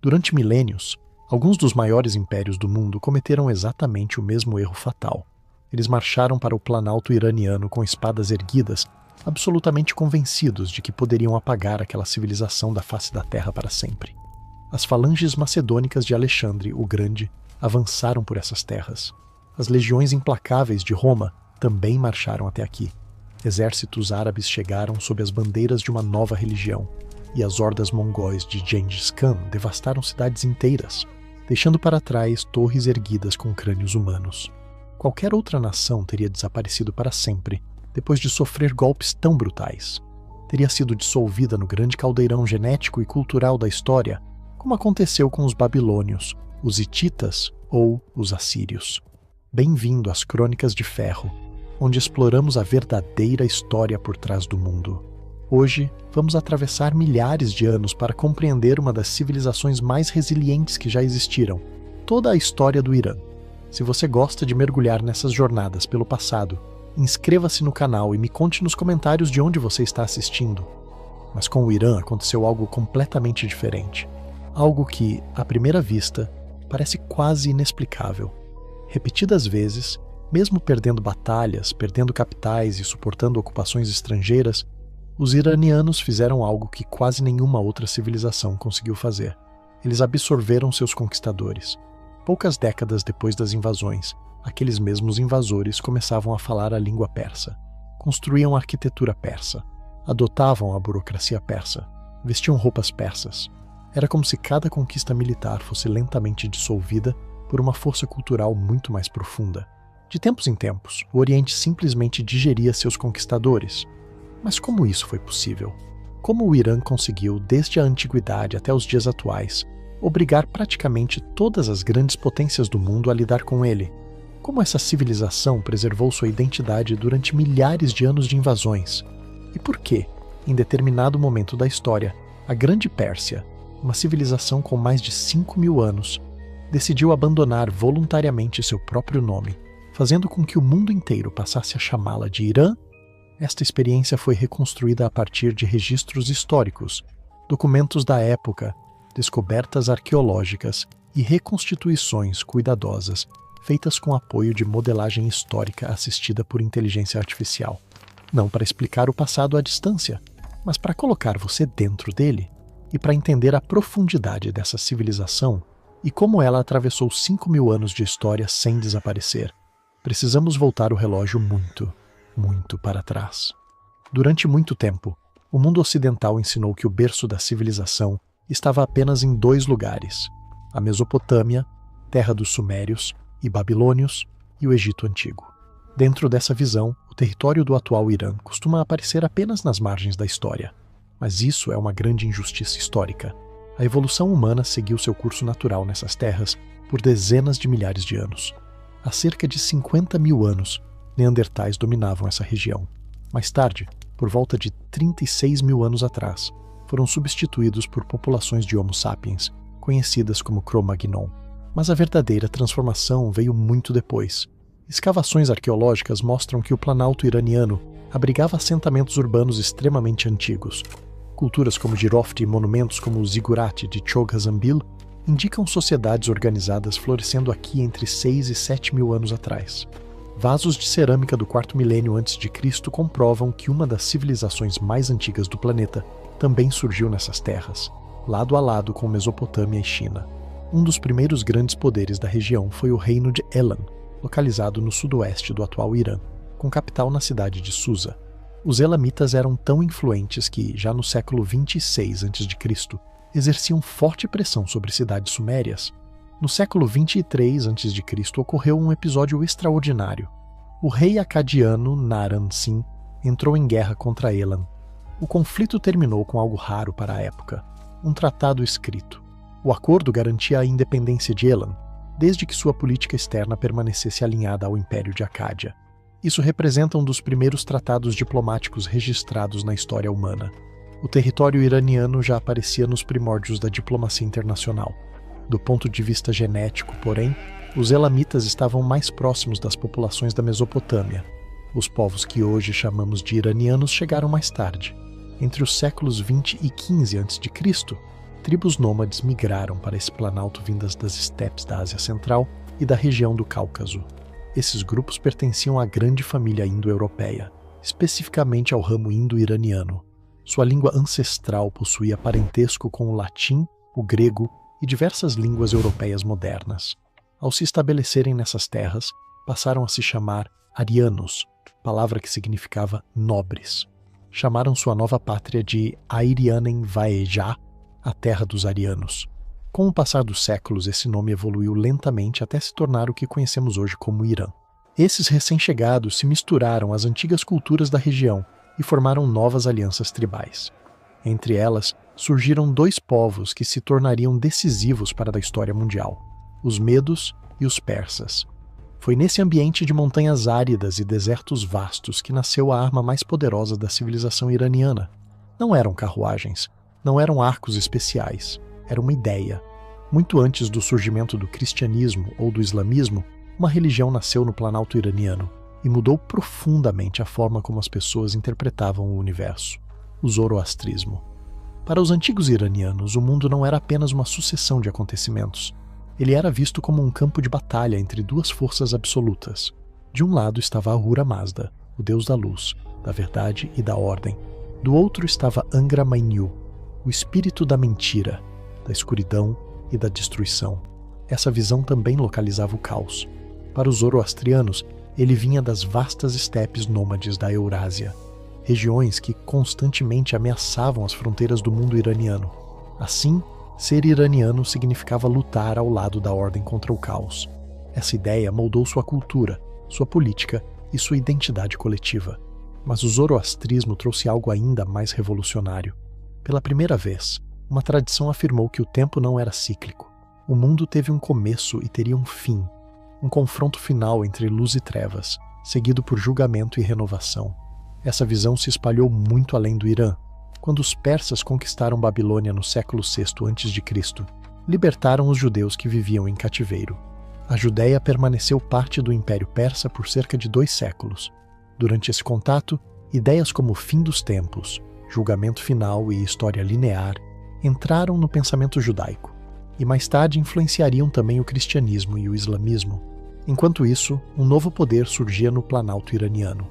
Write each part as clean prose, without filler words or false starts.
Durante milênios, alguns dos maiores impérios do mundo cometeram exatamente o mesmo erro fatal. Eles marcharam para o planalto iraniano com espadas erguidas, absolutamente convencidos de que poderiam apagar aquela civilização da face da terra para sempre. As falanges macedônicas de Alexandre o Grande avançaram por essas terras. As legiões implacáveis de Roma também marcharam até aqui. Exércitos árabes chegaram sob as bandeiras de uma nova religião, e as hordas mongóis de Gengis Khan devastaram cidades inteiras, deixando para trás torres erguidas com crânios humanos. Qualquer outra nação teria desaparecido para sempre, depois de sofrer golpes tão brutais. Teria sido dissolvida no grande caldeirão genético e cultural da história, como aconteceu com os babilônios, os hititas ou os assírios. Bem-vindo às Crônicas de Ferro, onde exploramos a verdadeira história por trás do mundo. Hoje, vamos atravessar milhares de anos para compreender uma das civilizações mais resilientes que já existiram, toda a história do Irã. Se você gosta de mergulhar nessas jornadas pelo passado, inscreva-se no canal e me conte nos comentários de onde você está assistindo. Mas com o Irã aconteceu algo completamente diferente. Algo que, à primeira vista, parece quase inexplicável. Repetidas vezes, mesmo perdendo batalhas, perdendo capitais e suportando ocupações estrangeiras, os iranianos fizeram algo que quase nenhuma outra civilização conseguiu fazer. Eles absorveram seus conquistadores. Poucas décadas depois das invasões, aqueles mesmos invasores começavam a falar a língua persa, construíam a arquitetura persa, adotavam a burocracia persa, vestiam roupas persas. Era como se cada conquista militar fosse lentamente dissolvida por uma força cultural muito mais profunda. De tempos em tempos, o Oriente simplesmente digeria seus conquistadores. Mas como isso foi possível? Como o Irã conseguiu, desde a antiguidade até os dias atuais, obrigar praticamente todas as grandes potências do mundo a lidar com ele? Como essa civilização preservou sua identidade durante milhares de anos de invasões? E por que, em determinado momento da história, a Grande Pérsia, uma civilização com mais de 5.000 anos, decidiu abandonar voluntariamente seu próprio nome, fazendo com que o mundo inteiro passasse a chamá-la de Irã? Esta experiência foi reconstruída a partir de registros históricos, documentos da época, descobertas arqueológicas e reconstituições cuidadosas, feitas com apoio de modelagem histórica assistida por inteligência artificial. Não para explicar o passado à distância, mas para colocar você dentro dele e para entender a profundidade dessa civilização e como ela atravessou 5.000 anos de história sem desaparecer. Precisamos voltar o relógio muito para trás. Durante muito tempo, o mundo ocidental ensinou que o berço da civilização estava apenas em 2 lugares: a Mesopotâmia, terra dos Sumérios e Babilônios, e o Egito Antigo. Dentro dessa visão, o território do atual Irã costuma aparecer apenas nas margens da história. Mas isso é uma grande injustiça histórica. A evolução humana seguiu seu curso natural nessas terras por dezenas de milhares de anos. Há cerca de 50.000 anos, Neandertais dominavam essa região. Mais tarde, por volta de 36.000 anos atrás, foram substituídos por populações de Homo sapiens, conhecidas como Cro-Magnon. Mas a verdadeira transformação veio muito depois. Escavações arqueológicas mostram que o planalto iraniano abrigava assentamentos urbanos extremamente antigos. Culturas como Jiroft e monumentos como o Ziggurat de Chogha-Zambil indicam sociedades organizadas florescendo aqui entre 6 e 7.000 anos atrás. Vasos de cerâmica do 4º milênio antes de Cristo comprovam que uma das civilizações mais antigas do planeta também surgiu nessas terras, lado a lado com Mesopotâmia e China. Um dos primeiros grandes poderes da região foi o reino de Elam, localizado no sudoeste do atual Irã, com capital na cidade de Susa. Os elamitas eram tão influentes que, já no século 26 a.C., exerciam forte pressão sobre cidades sumérias. No século 23 a.C. ocorreu um episódio extraordinário. O rei acadiano Naram-Sin entrou em guerra contra Elam. O conflito terminou com algo raro para a época: um tratado escrito. O acordo garantia a independência de Elam, desde que sua política externa permanecesse alinhada ao Império de Acádia. Isso representa um dos primeiros tratados diplomáticos registrados na história humana. O território iraniano já aparecia nos primórdios da diplomacia internacional. Do ponto de vista genético, porém, os elamitas estavam mais próximos das populações da Mesopotâmia. Os povos que hoje chamamos de iranianos chegaram mais tarde. Entre os séculos 20 e 15 a.C., tribos nômades migraram para esse planalto vindas das estepes da Ásia Central e da região do Cáucaso. Esses grupos pertenciam à grande família indo-europeia, especificamente ao ramo indo-iraniano. Sua língua ancestral possuía parentesco com o latim, o grego e diversas línguas europeias modernas. Ao se estabelecerem nessas terras, passaram a se chamar arianos, palavra que significava nobres. Chamaram sua nova pátria de Airianen Vaejá, a terra dos arianos. Com o passar dos séculos, esse nome evoluiu lentamente até se tornar o que conhecemos hoje como Irã. Esses recém-chegados se misturaram às antigas culturas da região e formaram novas alianças tribais. Entre elas, surgiram dois povos que se tornariam decisivos para a história mundial: os medos e os persas. Foi nesse ambiente de montanhas áridas e desertos vastos que nasceu a arma mais poderosa da civilização iraniana. Não eram carruagens, não eram arcos especiais, era uma ideia. Muito antes do surgimento do cristianismo ou do islamismo, uma religião nasceu no planalto iraniano e mudou profundamente a forma como as pessoas interpretavam o universo: o zoroastrismo. Para os antigos iranianos, o mundo não era apenas uma sucessão de acontecimentos. Ele era visto como um campo de batalha entre duas forças absolutas. De um lado estava Ahura Mazda, o deus da luz, da verdade e da ordem. Do outro estava Angra Mainyu, o espírito da mentira, da escuridão e da destruição. Essa visão também localizava o caos. Para os zoroastrianos, ele vinha das vastas estepes nômades da Eurásia, regiões que constantemente ameaçavam as fronteiras do mundo iraniano. Assim, ser iraniano significava lutar ao lado da ordem contra o caos. Essa ideia moldou sua cultura, sua política e sua identidade coletiva. Mas o zoroastrismo trouxe algo ainda mais revolucionário. Pela primeira vez, uma tradição afirmou que o tempo não era cíclico. O mundo teve um começo e teria um fim, um confronto final entre luz e trevas, seguido por julgamento e renovação. Essa visão se espalhou muito além do Irã. Quando os persas conquistaram Babilônia no século VI a.C., libertaram os judeus que viviam em cativeiro. A Judéia permaneceu parte do Império Persa por cerca de 2 séculos. Durante esse contato, ideias como fim dos tempos, julgamento final e história linear entraram no pensamento judaico, e mais tarde influenciariam também o cristianismo e o islamismo. Enquanto isso, um novo poder surgia no planalto iraniano.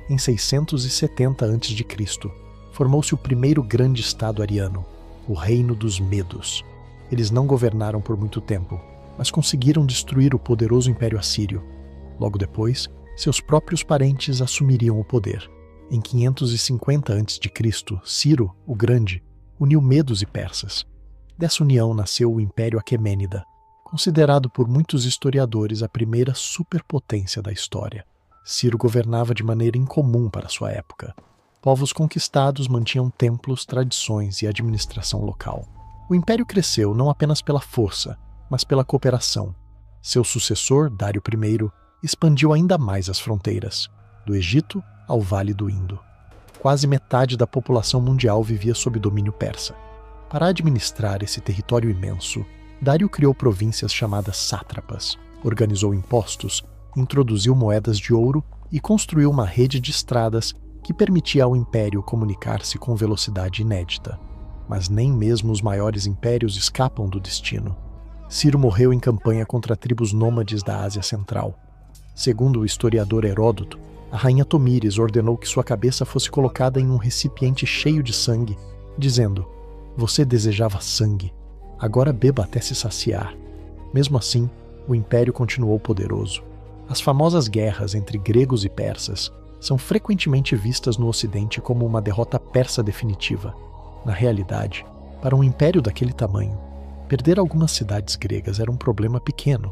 Em 670 a.C., formou-se o primeiro grande estado ariano, o Reino dos Medos. Eles não governaram por muito tempo, mas conseguiram destruir o poderoso Império Assírio. Logo depois, seus próprios parentes assumiriam o poder. Em 550 a.C., Ciro, o Grande, uniu medos e persas. Dessa união nasceu o Império Aquemênida, considerado por muitos historiadores a primeira superpotência da história. Ciro governava de maneira incomum para sua época. Povos conquistados mantinham templos, tradições e administração local. O império cresceu não apenas pela força, mas pela cooperação. Seu sucessor, Dário I, expandiu ainda mais as fronteiras, do Egito ao Vale do Indo. Quase metade da população mundial vivia sob domínio persa. Para administrar esse território imenso, Dário criou províncias chamadas sátrapas, organizou impostos, introduziu moedas de ouro e construiu uma rede de estradas que permitia ao império comunicar-se com velocidade inédita. Mas nem mesmo os maiores impérios escapam do destino. Ciro morreu em campanha contra tribos nômades da Ásia Central. Segundo o historiador Heródoto, a rainha Tomíris ordenou que sua cabeça fosse colocada em um recipiente cheio de sangue, dizendo: "Você desejava sangue, agora beba até se saciar." Mesmo assim, o império continuou poderoso. As famosas guerras entre gregos e persas são frequentemente vistas no Ocidente como uma derrota persa definitiva. Na realidade, para um império daquele tamanho, perder algumas cidades gregas era um problema pequeno.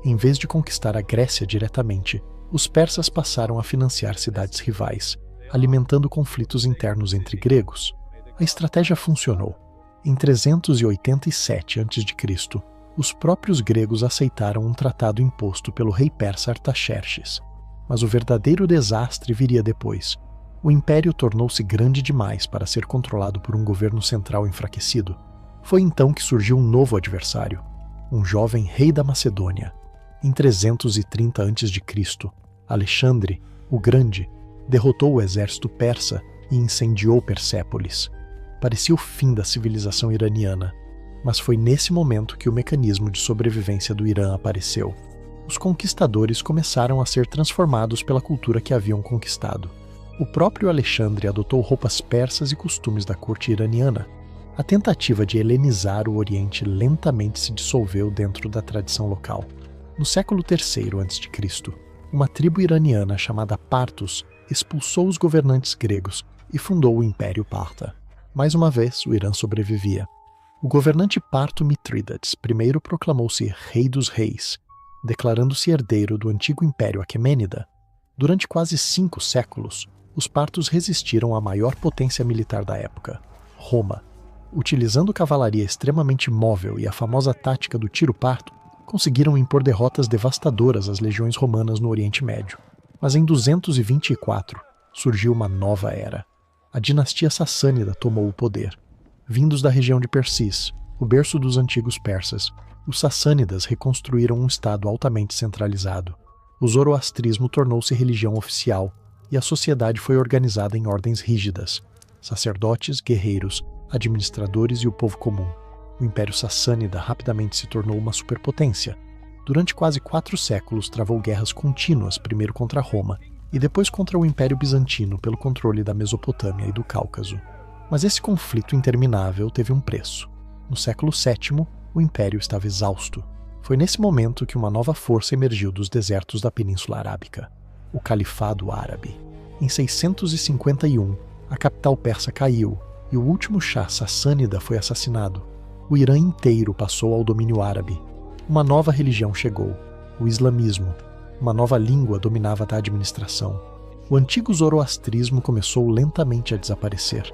Em vez de conquistar a Grécia diretamente, os persas passaram a financiar cidades rivais, alimentando conflitos internos entre gregos. A estratégia funcionou. Em 387 a.C., os próprios gregos aceitaram um tratado imposto pelo rei persa Artaxerxes. Mas o verdadeiro desastre viria depois. O império tornou-se grande demais para ser controlado por um governo central enfraquecido. Foi então que surgiu um novo adversário, um jovem rei da Macedônia. Em 330 a.C., Alexandre, o Grande, derrotou o exército persa e incendiou Persépolis. Parecia o fim da civilização iraniana. Mas foi nesse momento que o mecanismo de sobrevivência do Irã apareceu. Os conquistadores começaram a ser transformados pela cultura que haviam conquistado. O próprio Alexandre adotou roupas persas e costumes da corte iraniana. A tentativa de helenizar o Oriente lentamente se dissolveu dentro da tradição local. No século III a.C., uma tribo iraniana chamada Partos expulsou os governantes gregos e fundou o Império Parta. Mais uma vez, o Irã sobrevivia. O governante parto Mitrídates primeiro proclamou-se Rei dos Reis, declarando-se herdeiro do antigo Império Aquemênida. Durante quase 5 séculos, os partos resistiram à maior potência militar da época, Roma. Utilizando cavalaria extremamente móvel e a famosa tática do tiro parto, conseguiram impor derrotas devastadoras às legiões romanas no Oriente Médio. Mas em 224, surgiu uma nova era. A dinastia sassânida tomou o poder. Vindos da região de Persis, o berço dos antigos persas, os sassânidas reconstruíram um estado altamente centralizado. O zoroastrismo tornou-se religião oficial e a sociedade foi organizada em ordens rígidas: sacerdotes, guerreiros, administradores e o povo comum. O Império Sassânida rapidamente se tornou uma superpotência. Durante quase 4 séculos travou guerras contínuas, primeiro contra Roma e depois contra o Império Bizantino pelo controle da Mesopotâmia e do Cáucaso. Mas esse conflito interminável teve um preço. No século VII, o Império estava exausto. Foi nesse momento que uma nova força emergiu dos desertos da Península Arábica: o Califado Árabe. Em 651, a capital persa caiu e o último Shah sassânida foi assassinado. O Irã inteiro passou ao domínio árabe. Uma nova religião chegou: o islamismo. Uma nova língua dominava a administração. O antigo zoroastrismo começou lentamente a desaparecer.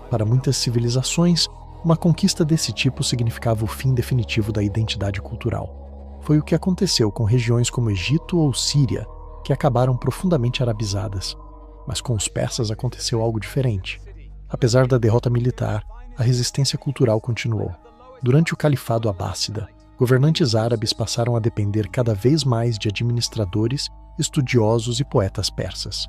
Para muitas civilizações, uma conquista desse tipo significava o fim definitivo da identidade cultural. Foi o que aconteceu com regiões como Egito ou Síria, que acabaram profundamente arabizadas. Mas com os persas aconteceu algo diferente. Apesar da derrota militar, a resistência cultural continuou. Durante o Califado Abássida, governantes árabes passaram a depender cada vez mais de administradores, estudiosos e poetas persas.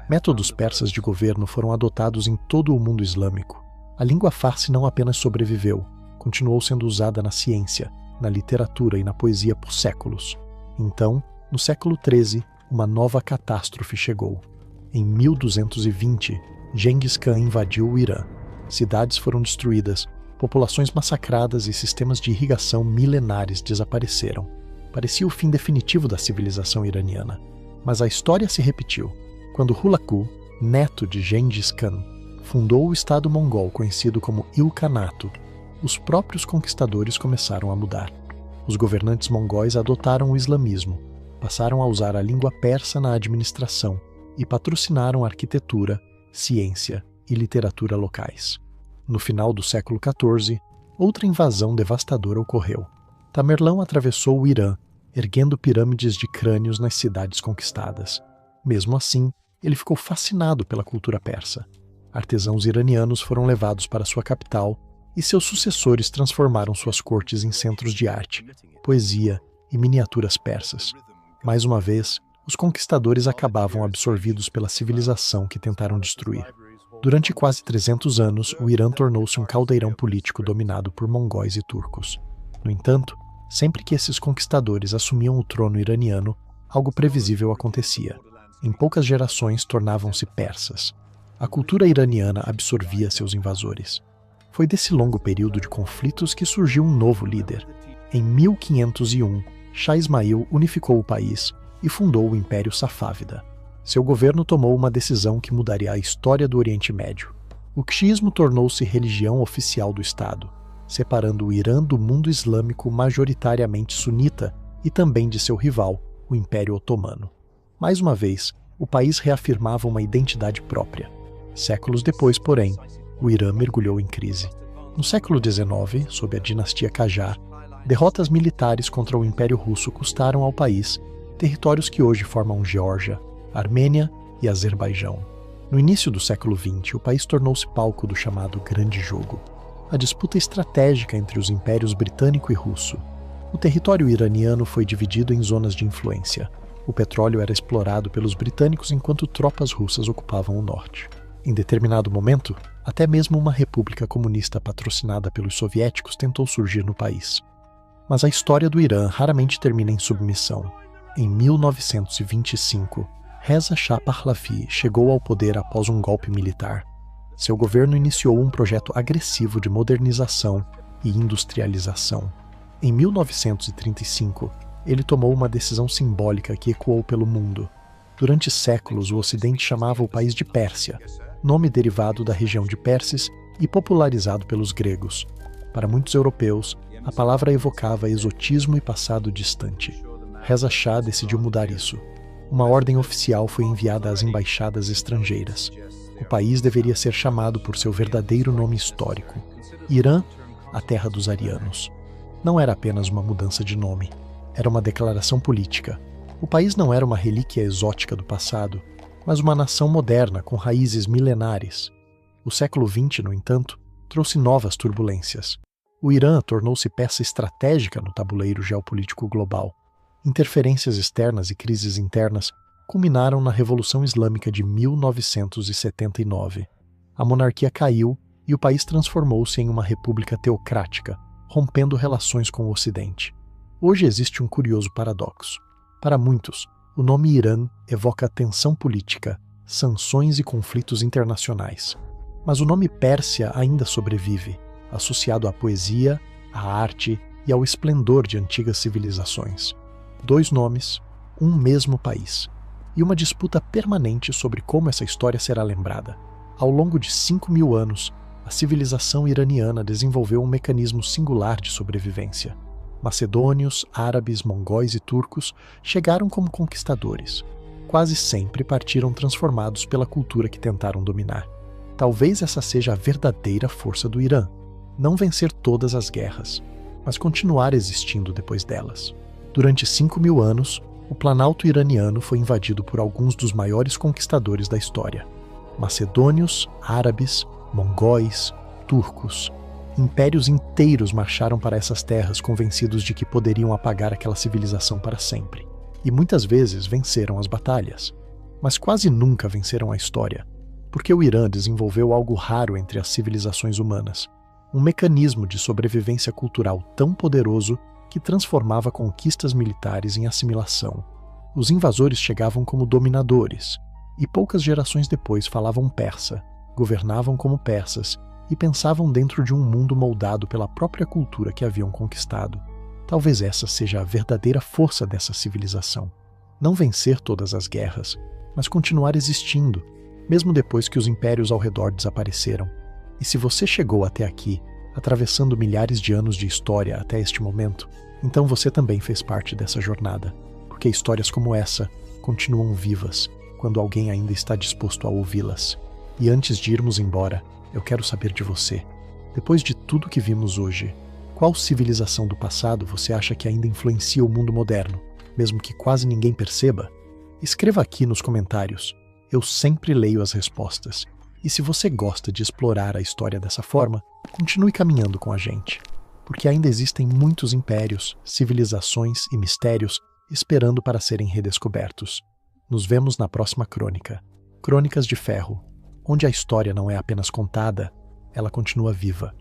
Métodos persas de governo foram adotados em todo o mundo islâmico. A língua farsi não apenas sobreviveu, continuou sendo usada na ciência, na literatura e na poesia por séculos. Então, no século XIII, uma nova catástrofe chegou. Em 1220, Gengis Khan invadiu o Irã. Cidades foram destruídas, populações massacradas e sistemas de irrigação milenares desapareceram. Parecia o fim definitivo da civilização iraniana. Mas a história se repetiu. Quando Hulagu, neto de Gengis Khan, fundou o Estado mongol conhecido como Ilkhanato, os próprios conquistadores começaram a mudar. Os governantes mongóis adotaram o islamismo, passaram a usar a língua persa na administração e patrocinaram arquitetura, ciência e literatura locais. No final do século XIV, outra invasão devastadora ocorreu. Tamerlão atravessou o Irã, erguendo pirâmides de crânios nas cidades conquistadas. Mesmo assim, ele ficou fascinado pela cultura persa. Artesãos iranianos foram levados para sua capital e seus sucessores transformaram suas cortes em centros de arte, poesia e miniaturas persas. Mais uma vez, os conquistadores acabavam absorvidos pela civilização que tentaram destruir. Durante quase 300 anos, o Irã tornou-se um caldeirão político dominado por mongóis e turcos. No entanto, sempre que esses conquistadores assumiam o trono iraniano, algo previsível acontecia. Em poucas gerações tornavam-se persas. A cultura iraniana absorvia seus invasores. Foi desse longo período de conflitos que surgiu um novo líder. Em 1501, Shah Ismail unificou o país e fundou o Império Safávida. Seu governo tomou uma decisão que mudaria a história do Oriente Médio. O xiismo tornou-se religião oficial do Estado, separando o Irã do mundo islâmico majoritariamente sunita e também de seu rival, o Império Otomano. Mais uma vez, o país reafirmava uma identidade própria. Séculos depois, porém, o Irã mergulhou em crise. No século XIX, sob a dinastia Qajar, derrotas militares contra o Império Russo custaram ao país territórios que hoje formam Geórgia, Armênia e Azerbaijão. No início do século XX, o país tornou-se palco do chamado Grande Jogo, a disputa estratégica entre os impérios britânico e russo. O território iraniano foi dividido em zonas de influência. O petróleo era explorado pelos britânicos enquanto tropas russas ocupavam o norte. Em determinado momento, Até mesmo uma república comunista patrocinada pelos soviéticos tentou surgir no país. Mas a história do Irã raramente termina em submissão. Em 1925, Reza Shah Pahlavi chegou ao poder após um golpe militar. Seu governo iniciou um projeto agressivo de modernização e industrialização. Em 1935, ele tomou uma decisão simbólica que ecoou pelo mundo. Durante séculos, o Ocidente chamava o país de Pérsia, nome derivado da região de Pérsis e popularizado pelos gregos. Para muitos europeus, a palavra evocava exotismo e passado distante. Reza Shah decidiu mudar isso. Uma ordem oficial foi enviada às embaixadas estrangeiras. O país deveria ser chamado por seu verdadeiro nome histórico: Irã, a terra dos arianos. Não era apenas uma mudança de nome, era uma declaração política. O país não era uma relíquia exótica do passado, mas uma nação moderna com raízes milenares. O século XX, no entanto, trouxe novas turbulências. O Irã tornou-se peça estratégica no tabuleiro geopolítico global. Interferências externas e crises internas culminaram na Revolução Islâmica de 1979. A monarquia caiu e o país transformou-se em uma república teocrática, rompendo relações com o Ocidente. Hoje existe um curioso paradoxo. Para muitos, o nome Irã evoca tensão política, sanções e conflitos internacionais. Mas o nome Pérsia ainda sobrevive, associado à poesia, à arte e ao esplendor de antigas civilizações. Dois nomes, um mesmo país, e uma disputa permanente sobre como essa história será lembrada. Ao longo de 5.000 anos, a civilização iraniana desenvolveu um mecanismo singular de sobrevivência. Macedônios, árabes, mongóis e turcos chegaram como conquistadores. Quase sempre partiram transformados pela cultura que tentaram dominar. Talvez essa seja a verdadeira força do Irã. Não vencer todas as guerras, mas continuar existindo depois delas. Durante 5.000 anos, o Planalto iraniano foi invadido por alguns dos maiores conquistadores da história. Macedônios, árabes, mongóis, turcos. Impérios inteiros marcharam para essas terras convencidos de que poderiam apagar aquela civilização para sempre. E muitas vezes venceram as batalhas. Mas quase nunca venceram a história, porque o Irã desenvolveu algo raro entre as civilizações humanas. Um mecanismo de sobrevivência cultural tão poderoso que transformava conquistas militares em assimilação. Os invasores chegavam como dominadores, e poucas gerações depois falavam persa, governavam como persas e pensavam dentro de um mundo moldado pela própria cultura que haviam conquistado. Talvez essa seja a verdadeira força dessa civilização. Não vencer todas as guerras, mas continuar existindo, mesmo depois que os impérios ao redor desapareceram. E se você chegou até aqui, atravessando milhares de anos de história até este momento, então você também fez parte dessa jornada, porque histórias como essa continuam vivas quando alguém ainda está disposto a ouvi-las. E antes de irmos embora, eu quero saber de você. Depois de tudo que vimos hoje, qual civilização do passado você acha que ainda influencia o mundo moderno, mesmo que quase ninguém perceba? Escreva aqui nos comentários. Eu sempre leio as respostas. E se você gosta de explorar a história dessa forma, continue caminhando com a gente, porque ainda existem muitos impérios, civilizações e mistérios esperando para serem redescobertos. Nos vemos na próxima crônica. Crônicas de Ferro, onde a história não é apenas contada, ela continua viva.